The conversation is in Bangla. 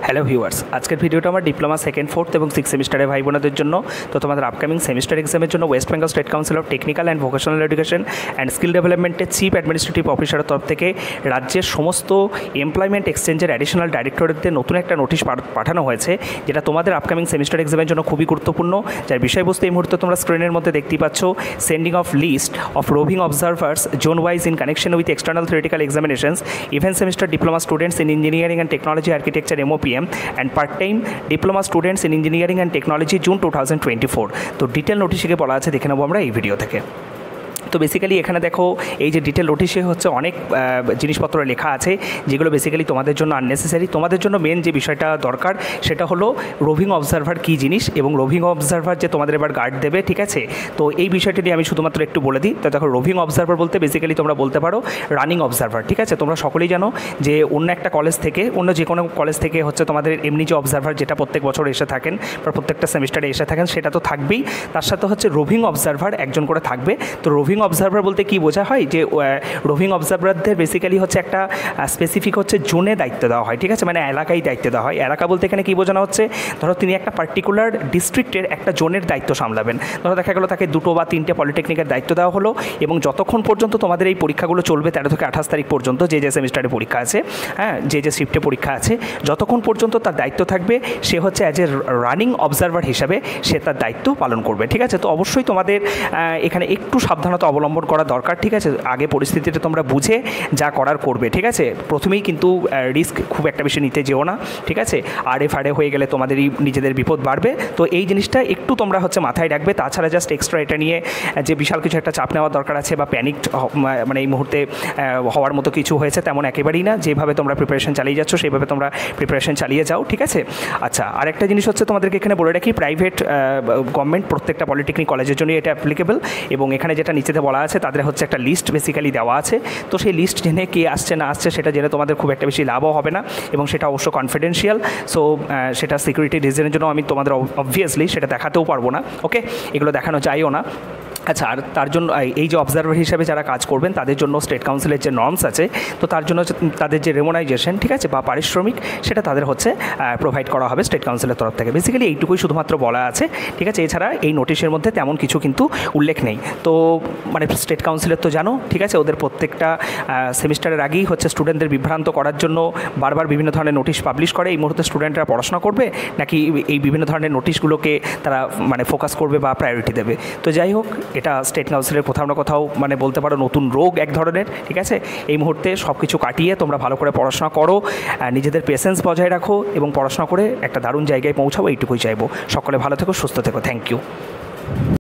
হ্যালো ভিউয়ার্স, আজকের ভিডিওটা আমার ডিপ্লোমা সেকেন্ড ফোর্থ এবং সিক্স সেমিস্টারের ভাই বোনদের জন্য। তো তোমাদের আপকামিং সেমিস্টার এক্সামের জন্য West Bengal state council of technical and vocational education and skill ডেভেলপমেন্টের চিফ অ্যাডমিনিস্ট্রেটিভ অফিসারের তরফ থেকে রাজ্যের সমস্ত এমপ্লয়মেন্ট এক্সচেঞ্জের অ্যাডিশনাল ডাইরেক্টরেটদের নতুন একটা নোটিশ পাঠানো হয়েছে, যেটা তোমাদের আপকামিং সেমিস্টার এক্সামের জন্য খুবই গুরুত্বপূর্ণ। যার বিষয়বস্তু এই মুহূর্তে তোমরা স্ক্রিনের মধ্যে দেখতেই পাচ্ছ। Sending of list of roving observers zone wise in connection with external theoretical examinations even semester diploma students in engineering and technology architecture MOPM and part-time diploma students in engineering and technology June 2024। তো ডিটেল নোটিশে বলা আছে, দেখে নেবো আমরা এই ভিডিও থেকে। তো বেসিক্যালি এখানে দেখো, এই যে ডিটেল নোটিশে হচ্ছে অনেক জিনিসপত্র লেখা আছে যেগুলো বেসিক্যালি তোমাদের জন্য আননেসেসারি। তোমাদের জন্য মেন যে বিষয়টা দরকার সেটা হলো রোভিং অবজারভার কী জিনিস এবং রোভিং অবজারভার যে তোমাদের এবার গার্ড দেবে, ঠিক আছে। তো এই বিষয়টি নিয়ে আমি শুধুমাত্র একটু বলে দিই। তো দেখো, রোভিং অবজারভার বলতে বেসিক্যালি তোমরা বলতে পারো রানিং অবজারভার, ঠিক আছে। তোমরা সকলেই জানো যে অন্য একটা কলেজ থেকে, অন্য যে কোনো কলেজ থেকে হচ্ছে তোমাদের এমনি যে অবজারভার যেটা প্রত্যেক বছর এসে থাকেন বা প্রত্যেকটা সেমিস্টারে এসে থাকেন সেটা তো থাকবেই, তার সাথে হচ্ছে রোভিং অবজারভার একজন করে থাকবে। তো রোভিং অবজারভার বলতে কি বোঝা হয়, যে রোভিং অবজারভারদের বেসিক্যালি হচ্ছে একটা স্পেসিফিক হচ্ছে জোনে দায়িত্ব দেওয়া হয়, ঠিক আছে, মানে এলাকায় দায়িত্ব দেওয়া হয়। এলাকা বলতে এখানে কী বোঝানো হচ্ছে, ধরো তিনি একটা পার্টিকুলার ডিস্ট্রিক্টের একটা জোনের দায়িত্ব সামলাবেন। ধরো দেখা গেলো তাকে 2 বা 3টে পলিটেকনিকের দায়িত্ব দেওয়া হলো, এবং যতক্ষণ পর্যন্ত তোমাদের এই পরীক্ষাগুলো চলবে 13 থেকে 28 তারিখ পর্যন্ত, যে সেমিস্টারে পরীক্ষা আছে, হ্যাঁ, যে শিফটে পরীক্ষা আছে, যতক্ষণ পর্যন্ত তার দায়িত্ব থাকবে সে হচ্ছে অ্যাজ এ রানিং অবজারভার হিসাবে সে তার দায়িত্ব পালন করবে, ঠিক আছে। তো অবশ্যই তোমাদের এখানে একটু সাবধানতা অবলম্বন করা দরকার, ঠিক আছে। আগে পরিস্থিতিটা তোমরা বুঝে যা করার করবে, ঠিক আছে। প্রথমেই কিন্তু রিস্ক খুব একটা বেশি নিতে যেও না, ঠিক আছে। আড়ে ফাড়ে হয়ে গেলে তোমাদেরই নিজেদের বিপদ বাড়বে। তো এই জিনিসটা একটু তোমরা হচ্ছে মাথায় রাখবে। তাছাড়া জাস্ট এক্সট্রা এটা নিয়ে যে বিশাল কিছু একটা চাপ নেওয়ার দরকার আছে বা প্যানিক মানে এই মুহূর্তে হওয়ার মতো কিছু হয়েছে তেমন একেবারেই না। যেভাবে তোমরা প্রিপারেশন চালিয়ে যাচ্ছ সেইভাবে তোমরা প্রিপারেশন চালিয়ে যাও, ঠিক আছে। আচ্ছা, আরেকটা জিনিস হচ্ছে তোমাদেরকে এখানে বলে রাখি, প্রাইভেট গভর্নমেন্ট প্রত্যেকটা পলিটেকনিক কলেজের জন্য এটা অ্যাপ্লিকেবল। এবং এখানে যেটা নিচেতে বলা আছে, তাদের হচ্ছে একটা লিস্ট বেসিক্যালি দেওয়া আছে। তো সেই লিস্ট জেনে কে আসছে না আসছে সেটা জেনে তোমাদের খুব একটা বেশি লাভও হবে না, এবং সেটা অবশ্য কনফিডেন্সিয়াল। সো সেটা সিকিউরিটি রিজনের জন্য আমি তোমাদের অবভিয়াসলি সেটা দেখাতেও পারবো না, ওকে, এগুলো দেখানো চাইও না। আচ্ছা, আর তার জন্য এই যে অবজারভার হিসাবে যারা কাজ করবেন তাদের জন্য স্টেট কাউন্সিলের যে নর্মস আছে, তো তার জন্য তাদের যে রেমুনারাইজেশন, ঠিক আছে, বা পারিশ্রমিক, সেটা তাদের হচ্ছে প্রোভাইড করা হবে স্টেট কাউন্সিলের তরফ থেকে। বেসিক্যালি এইটুকুই শুধুমাত্র বলা আছে, ঠিক আছে। এছাড়া এই নোটিশের মধ্যে তেমন কিছু কিন্তু উল্লেখ নেই। তো মানে স্টেট কাউন্সিলের তো জানো, ঠিক আছে, ওদের প্রত্যেকটা সেমিস্টারের আগেই হচ্ছে স্টুডেন্টদের বিভ্রান্ত করার জন্য বারবার বিভিন্ন ধরনের নোটিশ পাবলিশ করে। এই মুহূর্তে স্টুডেন্টরা পড়াশোনা করবে নাকি এই বিভিন্ন ধরনের নোটিশগুলোকে তারা মানে ফোকাস করবে বা প্রায়োরিটি দেবে। তো যাই হোক, এটা স্টেট কাউন্সিলের কোথাও না কোথাও মানে বলতে পারো নতুন রোগ এক ধরনের, ঠিক আছে। এই মুহূর্তে সব কিছু কাটিয়ে তোমরা ভালো করে পড়াশোনা করো, নিজেদের পেশেন্স বজায় রাখো এবং পড়াশোনা করে একটা দারুণ জায়গায় পৌঁছাবো, এইটুকুই চাইবো। সকলে ভালো থেকো, সুস্থ থেকো। Thank you.